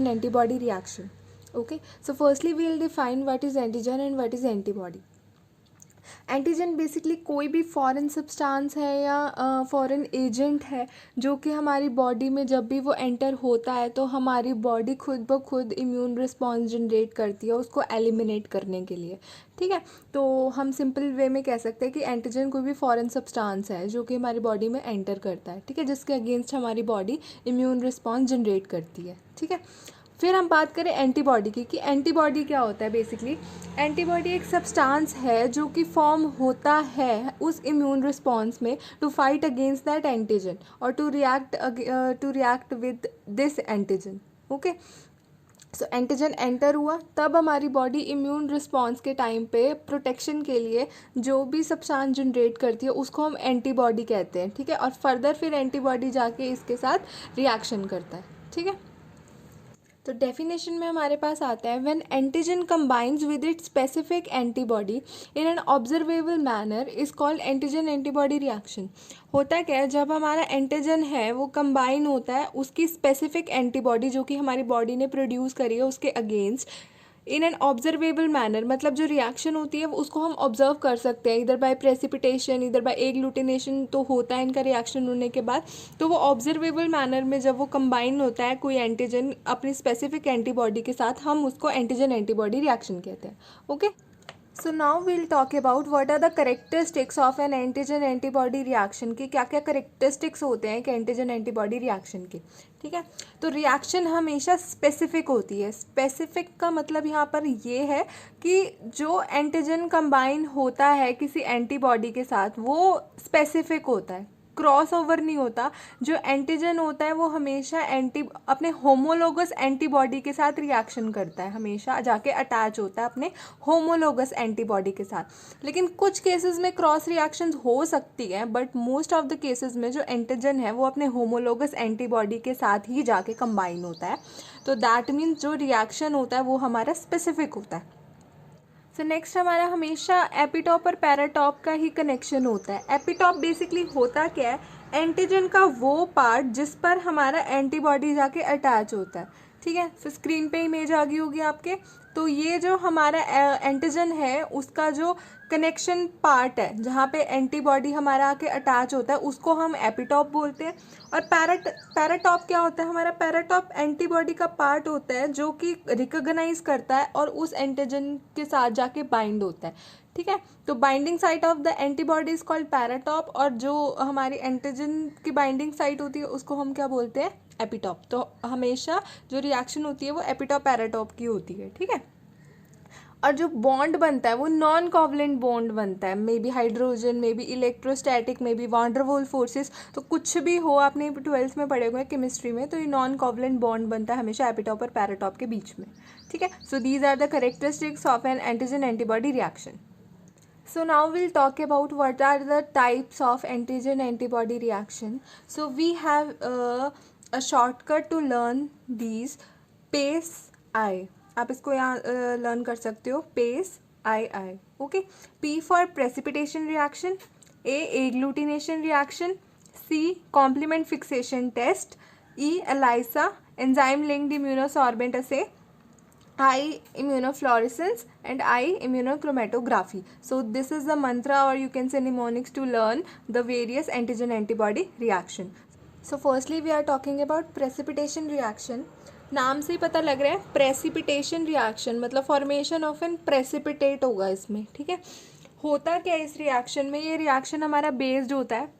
antibody reaction. Okay, so firstly we will define what is antigen and what is antibody. Antigen basically कोई भी foreign substance है या foreign agent है जो कि हमारी बॉडी में जब भी वो एंटर होता है तो हमारी बॉडी खुद ब खुद इम्यून रिस्पॉन्स जनरेट करती है उसको एलिमिनेट करने के लिए. ठीक है, तो हम सिंपल वे में कह सकते हैं कि एंटीजन कोई भी फॉरेन सब्सटेंस है जो कि हमारी बॉडी में एंटर करता है. ठीक है, जिसके अगेंस्ट हमारी बॉडी इम्यून रिस्पॉन्स जनरेट करती है. ठीक है, फिर हम बात करें एंटीबॉडी की कि एंटीबॉडी क्या होता है. बेसिकली एंटीबॉडी एक सब्सटेंस है जो कि फॉर्म होता है उस इम्यून रिस्पॉन्स में to fight against that antigen और to react with this antigen. Okay, so antigen enter हुआ तब हमारी बॉडी इम्यून रिस्पॉन्स के टाइम पे प्रोटेक्शन के लिए जो भी सब्सटेंस जनरेट करती है उसको हम एंटीबॉडी कहते हैं. ठीक है, और फर्दर फिर एंटीबॉडी जाके इसके साथ रिएक्शन करता है. ठीक है, तो डेफिनेशन में हमारे पास आता है when antigen combines with its specific antibody in an observable manner is called antigen antibody reaction. होता क्या है, जब हमारा एंटीजन है वो कंबाइन होता है उसकी स्पेसिफिक एंटीबॉडी जो कि हमारी बॉडी ने प्रोड्यूस करी है उसके against in an observable manner. मतलब जो रिएक्शन होती है उसको हम ऑब्जर्व कर सकते हैं इधर बाय प्रेसिपिटेशन इधर बाय एग्लूटिनेशन तो होता है इनका रिएक्शन होने के बाद. तो वो ऑब्जर्वेबल मैनर में जब वो कंबाइन होता है कोई एंटीजन अपनी स्पेसिफिक एंटीबॉडी के साथ हम उसको एंटीजन एंटीबॉडी रिएक्शन कहते हैं. Okay, so now we'll talk about what are the characteristics of an antigen antibody reaction की. क्या क्या करेक्टरिस्टिक्स होते हैं कि एंटीजन एंटीबॉडी रिएक्शन के. ठीक है, तो रिएक्शन हमेशा स्पेसिफिक होती है. स्पेसिफिक का मतलब यहाँ पर ये है कि जो एंटीजन कंबाइन होता है किसी एंटीबॉडी के साथ वो स्पेसिफिक होता है, क्रॉस ओवर नहीं होता. जो एंटीजन होता है वो हमेशा अपने होमोलोगस एंटीबॉडी के साथ रिएक्शन करता है, हमेशा जाके अटैच होता है अपने होमोलोगस एंटीबॉडी के साथ. लेकिन कुछ केसेस में क्रॉस रिएक्शंस हो सकती है but most of the cases में जो एंटीजन है वो अपने होमोलोगस एंटीबॉडी के साथ ही जाके कंबाइन होता है. तो दैट मीन्स जो रिएक्शन होता है वो हमारा स्पेसिफिक होता है. सो नेक्स्ट हमारा हमेशा एपिटॉप और पैराटॉप का ही कनेक्शन होता है. एपिटॉप बेसिकली होता क्या है, एंटीजन का वो पार्ट जिस पर हमारा एंटीबॉडी जाके अटैच होता है. ठीक है, फिर स्क्रीन पे इमेज आ गई होगी आपके. तो ये जो हमारा एंटीजन है उसका जो कनेक्शन पार्ट है जहाँ पे एंटीबॉडी हमारा आके अटैच होता है उसको हम एपिटॉप बोलते हैं. और पैराटॉप क्या होता है, हमारा पैराटॉप एंटीबॉडी का पार्ट होता है जो कि रिकॉग्नाइज करता है और उस एंटीजन के साथ जाके बाइंड होता है. ठीक है, तो binding site of the antibody is called paratope और जो हमारी एंटीजन की बाइंडिंग साइट होती है उसको हम क्या बोलते हैं, एपिटॉप. तो हमेशा जो रिएक्शन होती है वो एपिटॉप पैराटॉप की होती है. ठीक है, और जो बॉन्ड बनता है वो नॉन कोवलेंट बॉन्ड बनता है. Maybe hydrogen, maybe electrostatic, maybe van der Waals forces, तो कुछ भी हो आपने 12th में पढ़े हुए हैं केमिस्ट्री में, तो ये नॉन कोवलेंट बॉन्ड बनता है हमेशा एपिटॉप और पैराटॉप के बीच में. ठीक है, so these are the characteristics of an antigen antibody reaction. So now we'll talk about what are the types of antigen antibody reaction. So we have a shortcut to learn these. PACE-I, आप इसको यहाँ learn कर सकते हो. PACE-I. Okay, P for precipitation reaction, A agglutination reaction, C complement fixation test, E ELISA enzyme linked immunosorbent assay, I immunofluorescence, and I immunochromatography. So this is the mantra or you can say mnemonics to learn the various antigen antibody reaction. So firstly we are talking about precipitation reaction. नाम से ही पता लग रहा है precipitation reaction मतलब formation of N precipitate होगा इसमें. ठीक है, होता क्या है इस रिएक्शन में, ये रिएक्शन हमारा बेस्ड होता है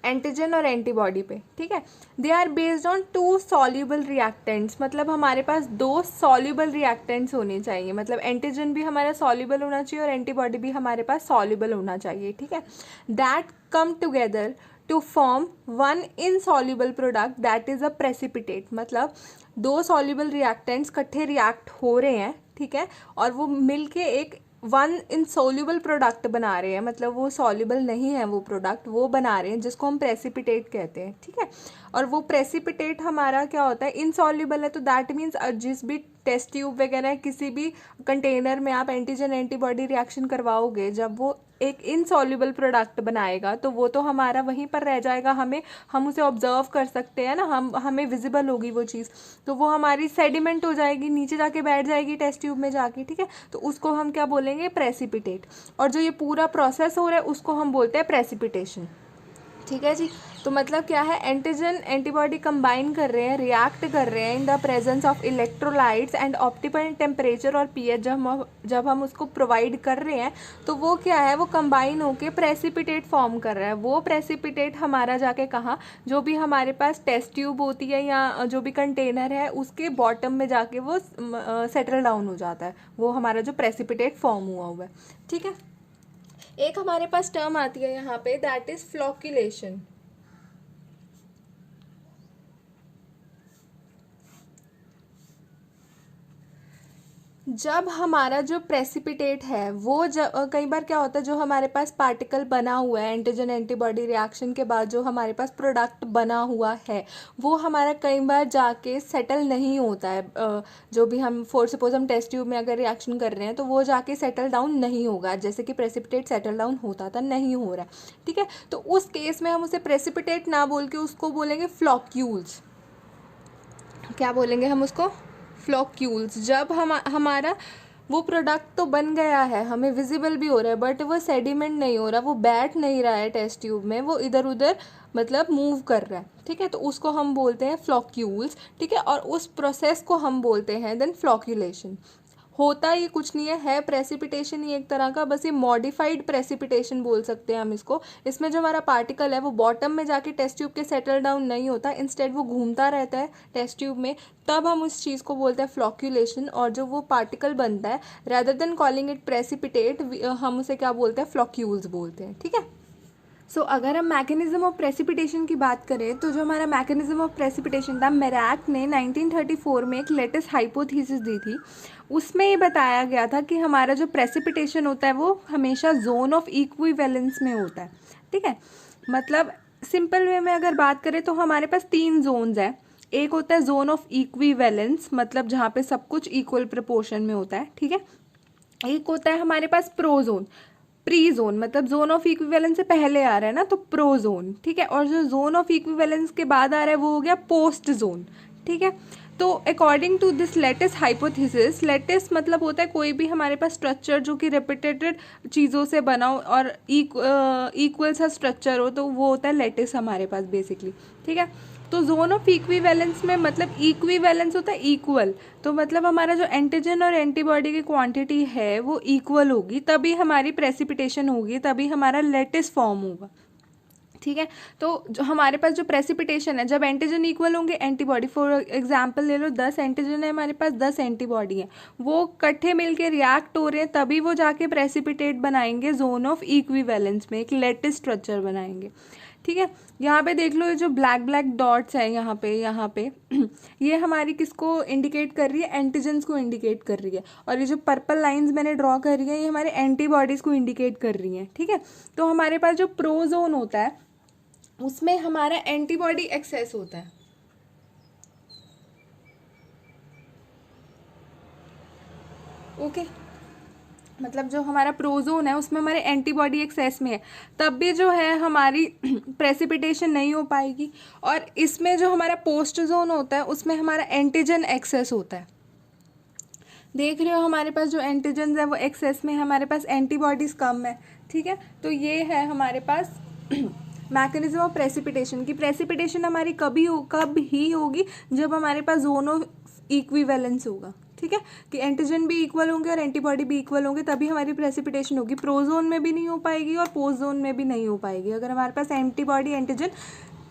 एंटीजन और एंटीबॉडी पे. ठीक है, they are based on 2 soluble reactants. मतलब हमारे पास 2 सॉल्यूबल रिएक्टेंट्स होने चाहिए. मतलब एंटीजन भी हमारा सॉल्यूबल होना चाहिए और एंटीबॉडी भी हमारे पास सॉल्यूबल होना चाहिए. ठीक है, that come together to form one insoluble product that is a precipitate. मतलब 2 सॉल्यूबल रिएक्टेंट्स इकट्ठे रिएक्ट हो रहे हैं. ठीक है, और वो मिलके एक वन इनसॉल्यूबल प्रोडक्ट बना रहे हैं. मतलब वो सॉल्यूबल नहीं है वो प्रोडक्ट, वो बना रहे हैं जिसको हम प्रेसिपिटेट कहते हैं. ठीक है, और वो प्रेसिपिटेट हमारा क्या होता है, इनसॉल्यूबल है. तो दैट मीन्स जिस भी टेस्ट ट्यूब वगैरह किसी भी कंटेनर में आप एंटीजन एंटीबॉडी रिएक्शन करवाओगे जब वो एक इनसॉल्युबल प्रोडक्ट बनाएगा तो वो तो हमारा वहीं पर रह जाएगा, हम उसे ऑब्जर्व कर सकते हैं ना, हमें विजिबल होगी वो चीज़, तो वो हमारी सेडिमेंट हो जाएगी, नीचे जाके बैठ जाएगी टेस्ट ट्यूब में जाके, ठीक है। तो उसको हम क्या बोलेंगे, प्रेसिपिटेट। और जो ये पूरा प्रोसेस हो रहा है उसको हम बोलते हैं प्रेसिपिटेशन, ठीक है जी। तो मतलब क्या है, एंटीजन एंटीबॉडी कंबाइन कर रहे हैं, रिएक्ट कर रहे हैं in the presence of electrolytes and optimal temperature और पीएच जब हम उसको प्रोवाइड कर रहे हैं तो वो क्या है, वो कंबाइन होके प्रेसिपिटेट फॉर्म कर रहा है। वो प्रेसिपिटेट हमारा जाके कहाँ, जो भी हमारे पास टेस्ट ट्यूब होती है या जो भी कंटेनर है उसके बॉटम में जाके वो सेटल डाउन हो जाता है, वो हमारा जो प्रेसिपिटेट फॉर्म हुआ है, ठीक है। एक हमारे पास टर्म आती है यहाँ पे, दैट इज फ्लॉक्यूलेशन। जब हमारा जो प्रेसिपिटेट है वो कई बार क्या होता है, जो हमारे पास पार्टिकल बना हुआ है एंटीजन एंटीबॉडी रिएक्शन के बाद जो हमारे पास प्रोडक्ट बना हुआ है वो हमारा कई बार जाके सेटल नहीं होता है। जो भी हम फॉर सपोज हम टेस्ट ट्यूब में अगर रिएक्शन कर रहे हैं तो वो जाके सेटल डाउन नहीं होगा, जैसे कि प्रेसिपिटेट सेटल डाउन होता था, नहीं हो रहा है, ठीक है। तो उस केस में हम उसे प्रेसिपिटेट ना बोल के उसको बोलेंगे फ्लॉक्यूल्स। क्या बोलेंगे हम उसको, फ्लॉक्यूल्स। जब हमारा वो प्रोडक्ट तो बन गया है, हमें विजिबल भी हो रहा है, बट वो सेडिमेंट नहीं हो रहा, वो बैठ नहीं रहा है टेस्ट ट्यूब में, वो इधर उधर मतलब मूव कर रहा है, ठीक है, तो उसको हम बोलते हैं फ्लॉक्यूल्स, ठीक है। और उस प्रोसेस को हम बोलते हैं देन फ्लॉक्यूलेशन। होता ये कुछ नहीं है प्रेसिपिटेशन ही एक तरह का, बस ये मॉडिफाइड प्रेसिपिटेशन बोल सकते हैं हम इसको। इसमें जो हमारा पार्टिकल है वो बॉटम में जाके टेस्ट ट्यूब के सेटल डाउन नहीं होता, इंस्टेड वो घूमता रहता है टेस्ट ट्यूब में, तब हम उस चीज़ को बोलते हैं फ्लॉक्यूलेशन। और जो वो पार्टिकल बनता है, rather than calling it precipitate, हम उसे क्या बोलते हैं, फ्लॉक्यूल्स बोलते हैं, ठीक है। सो अगर हम मैकेनिज्म ऑफ प्रेसिपिटेशन की बात करें तो जो हमारा मैकेनिज्म ऑफ प्रेसिपिटेशन था, मेराक ने 1934 में एक लेटेस्ट हाइपोथेसिस दी थी। उसमें ये बताया गया था कि हमारा जो प्रेसिपिटेशन होता है वो हमेशा जोन ऑफ इक्विवेलेंस में होता है, ठीक है। मतलब सिंपल वे में अगर बात करें तो हमारे पास 3 जोन्स हैं। एक होता है जोन ऑफ इक्विवेलेंस, मतलब जहाँ पे सब कुछ इक्वल प्रपोर्शन में होता है, ठीक है। एक होता है हमारे pass pro zone, pre zone, मतलब जोन ऑफ इक्विवेलेंस से पहले आ रहा है ना तो प्रो जोन, ठीक है। और जो जोन ऑफ इक्विवेलेंस के बाद आ रहा है वो हो गया पोस्ट जोन, ठीक है। तो according to this latest hypothesis, latest मतलब होता है कोई भी हमारे पास स्ट्रक्चर जो कि रिपीटेटेड चीज़ों से बना हो और इक्वल सा स्ट्रक्चर हो, तो वो होता है लेटेस्ट हमारे पास बेसिकली, ठीक है। तो जोन ऑफ इक्विवेलेंस में मतलब इक्विवेलेंस होता है इक्वल, तो मतलब हमारा जो एंटीजन और एंटीबॉडी की क्वांटिटी है वो इक्वल होगी, तभी हमारी प्रेसिपिटेशन होगी, तभी हमारा लेटेस्ट फॉर्म होगा, ठीक है। तो जो हमारे पास जो प्रेसिपिटेशन है, जब एंटीजन इक्वल होंगे एंटीबॉडी, फॉर एग्जांपल ले लो 10 एंटीजन है हमारे पास, 10 एंटीबॉडी है, वो इकट्ठे मिलके रिएक्ट हो रहे हैं, तभी वो जाके प्रेसिपिटेट बनाएंगे जोन ऑफ इक्विवेलेंस में, एक लेटेस्ट स्ट्रक्चर बनाएंगे, ठीक है। यहाँ पे देख लो ये जो ब्लैक ब्लैक डॉट्स है यहाँ पे ये हमारी किसको इंडिकेट कर रही है, एंटीजन्स को इंडिकेट कर रही है। और ये जो पर्पल लाइंस मैंने ड्रॉ कर रही है ये हमारे एंटीबॉडीज़ को इंडिकेट कर रही हैं, ठीक है। तो हमारे पास जो प्रोजोन होता है उसमें हमारा एंटीबॉडी एक्सेस होता है, ओके। मतलब जो हमारा प्रोजोन है उसमें हमारे एंटीबॉडी एक्सेस में है, तब भी जो है हमारी प्रेसिपिटेशन नहीं हो पाएगी। और इसमें जो हमारा पोस्ट जोन होता है उसमें हमारा एंटीजन एक्सेस होता है। देख रहे हो हमारे पास जो एंटीजन है वो एक्सेस में, हमारे पास एंटीबॉडीज़ कम है, ठीक है। तो ये है हमारे पास मैकेनिज्म ऑफ प्रेसिपिटेशन की। प्रेसिपिटेशन हमारी कब ही होगी, जब हमारे पास जोन ऑफ इक्विवेलेंस होगा, ठीक है, कि एंटीजन भी इक्वल होंगे और एंटीबॉडी भी इक्वल होंगे, तभी हमारी प्रेसिपिटेशन होगी। प्रोजोन में भी नहीं हो पाएगी और पोस्ट जोन में भी नहीं हो पाएगी। अगर हमारे पास एंटीबॉडी एंटीजन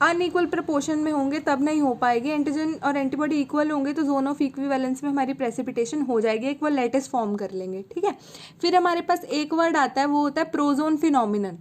अनइक्वल प्रपोर्शन में होंगे तब नहीं हो पाएगी। एंटीजन और एंटीबॉडी इक्वल होंगे तो जोन ऑफ इक्विवेलेंस में हमारी प्रेसिपिटेशन हो जाएगी, एक वो लेटेस्ट फॉर्म कर लेंगे, ठीक है। फिर हमारे पास एक वर्ड आता है, वो होता है प्रोजोन फिनोमिनन।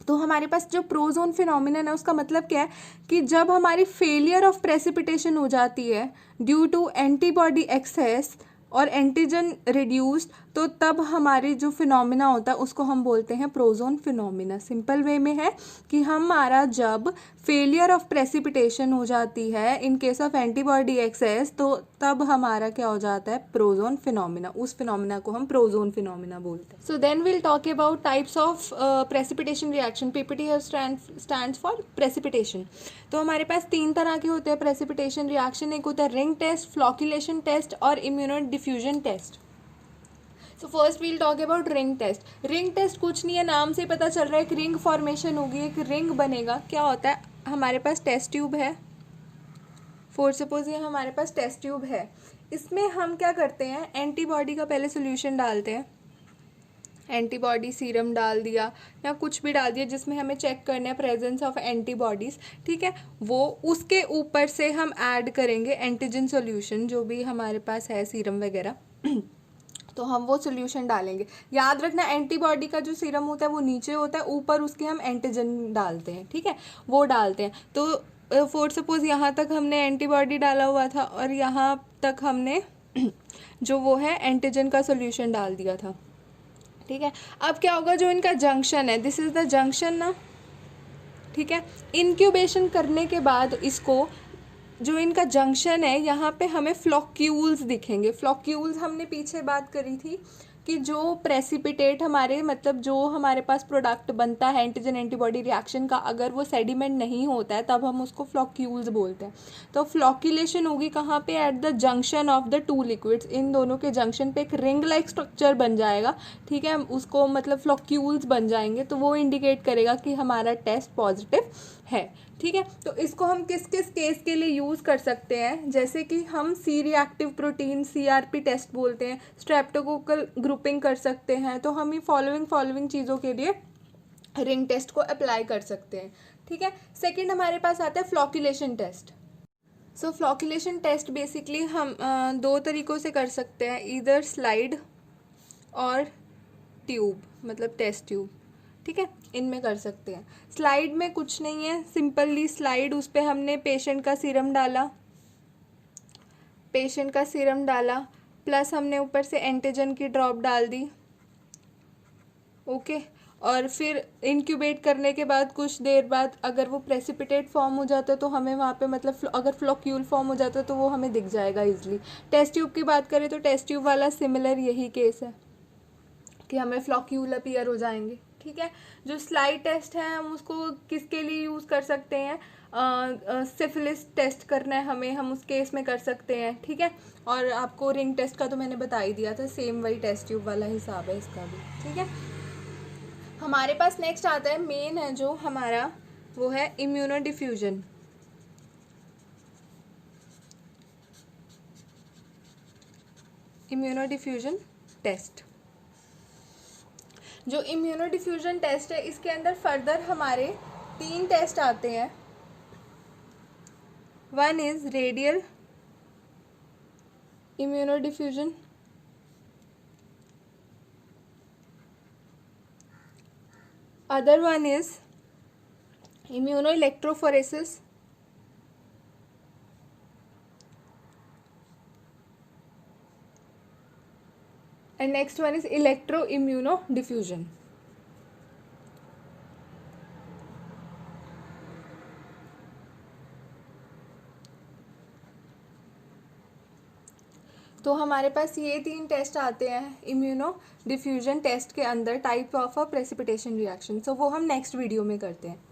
तो हमारे पास जो प्रोजोन फिनोमिनन है उसका मतलब क्या है कि जब हमारी फेलियर ऑफ प्रेसिपिटेशन हो जाती है ड्यू टू एंटीबॉडी एक्सेस और एंटीजन रिड्यूस्ड, तो तब हमारी जो फिनोमिना होता है उसको हम बोलते हैं प्रोजोन फिनोमिना। सिंपल वे में है कि हमारा जब फेलियर ऑफ प्रेसिपिटेशन हो जाती है in case of antibody excess, तो तब हमारा क्या हो जाता है, प्रोजोन फिनोमिना। उस फिनोमिना को हम प्रोजोन फिनोमिना बोलते हैं। So then will talk about types of precipitation reaction. PPT stands for precipitation. तो हमारे पास 3 तरह के होते हैं प्रेसिपिटेशन रिएक्शन। एक होता है रिंग टेस्ट, फ्लॉक्यूलेशन टेस्ट और immuno diffusion test. So first will talk about ring test. Ring test कुछ नहीं है, नाम से पता चल रहा है, एक रिंग फॉर्मेशन होगी, एक रिंग बनेगा। क्या होता है, हमारे पास टेस्ट ट्यूब है, फॉर सपोज ये हमारे पास टेस्ट ट्यूब है, इसमें हम क्या करते हैं, एंटीबॉडी का पहले सोल्यूशन डालते हैं, एंटीबॉडी सीरम डाल दिया या कुछ भी डाल दिया जिसमें हमें चेक करना है प्रेजेंस ऑफ एंटीबॉडीज़, ठीक है। वो उसके ऊपर से हम ऐड करेंगे एंटीजन सॉल्यूशन, जो भी हमारे पास है सीरम वगैरह तो हम वो सोल्यूशन डालेंगे। याद रखना एंटीबॉडी का जो सीरम होता है वो नीचे होता है, ऊपर उसके हम एंटीजन डालते हैं, ठीक है, वो डालते हैं। तो फॉर सपोज यहाँ तक हमने एंटीबॉडी डाला हुआ था और यहाँ तक हमने जो वो है एंटीजन का सोल्यूशन डाल दिया था, ठीक है। अब क्या होगा, जो इनका जंक्शन है, दिस इज़ द जंक्शन ना, ठीक है। इंक्यूबेशन करने के बाद इसको, जो इनका जंक्शन है, यहाँ पे हमें फ्लॉक्यूल्स दिखेंगे। फ्लॉक्यूल्स हमने पीछे बात करी थी कि जो प्रेसिपिटेट हमारे, मतलब जो हमारे पास प्रोडक्ट बनता है एंटीजन एंटीबॉडी रिएक्शन का, अगर वो सेडिमेंट नहीं होता है तब हम उसको फ्लॉक्यूल्स बोलते हैं। तो फ्लॉक्यूलेशन होगी कहाँ पे, at the junction of the two liquids. इन दोनों के जंक्शन पे एक रिंग लाइक स्ट्रक्चर बन जाएगा, ठीक है, उसको मतलब फ्लॉक्यूल्स बन जाएंगे, तो वो इंडिकेट करेगा कि हमारा टेस्ट पॉजिटिव है, ठीक है। तो इसको हम किस किस केस के लिए यूज़ कर सकते हैं, जैसे कि हम C reactive protein CRP test बोलते हैं, स्ट्रेप्टोकोकल ग्रुपिंग कर सकते हैं, तो हम ये फॉलोइंग चीज़ों के लिए रिंग टेस्ट को अप्लाई कर सकते हैं, ठीक है। सेकंड हमारे पास आता है फ्लॉक्यूलेशन टेस्ट। सो फ्लॉक्यूलेशन टेस्ट बेसिकली हम 2 तरीक़ों से कर सकते हैं, ईदर स्लाइड और ट्यूब, मतलब टेस्ट ट्यूब, ठीक है, इनमें कर सकते हैं। स्लाइड में कुछ नहीं है, सिंपली स्लाइड, उस पर हमने पेशेंट का सीरम डाला, प्लस हमने ऊपर से एंटीजन की ड्रॉप डाल दी, ओके। और फिर इंक्यूबेट करने के बाद कुछ देर बाद अगर वो प्रेसिपिटेट फॉर्म हो जाता है तो हमें वहाँ पे, मतलब अगर फ्लॉक्यूल फॉर्म हो जाता है तो वो हमें दिख जाएगा ईजिली। टेस्ट ट्यूब की बात करें तो टेस्ट ट्यूब वाला सिमिलर यही केस है कि हमें फ्लॉक्यूल अपीयर हो जाएंगे, ठीक है। जो स्लाइड टेस्ट है हम उसको किसके लिए यूज़ कर सकते हैं, सिफिलिस टेस्ट करना है हमें, हम उस केस में कर सकते हैं, ठीक है। और आपको रिंग टेस्ट का तो मैंने बता ही दिया था, सेम वही टेस्ट ट्यूब वाला हिसाब है इसका भी, ठीक है। हमारे पास नेक्स्ट आता है, मेन है जो हमारा, वो है immuno diffusion. Immuno diffusion test, जो इम्यूनो डिफ्यूजन टेस्ट है, इसके अंदर फर्दर हमारे 3 टेस्ट आते हैं। One is radial immuno diffusion, other one is immuno electrophoresis, and next one is electroimmunodiffusion. तो हमारे पास ये 3 टेस्ट आते हैं इम्यूनो डिफ्यूजन टेस्ट के अंदर, type of a precipitation reaction. So वो हम नेक्स्ट वीडियो में करते हैं।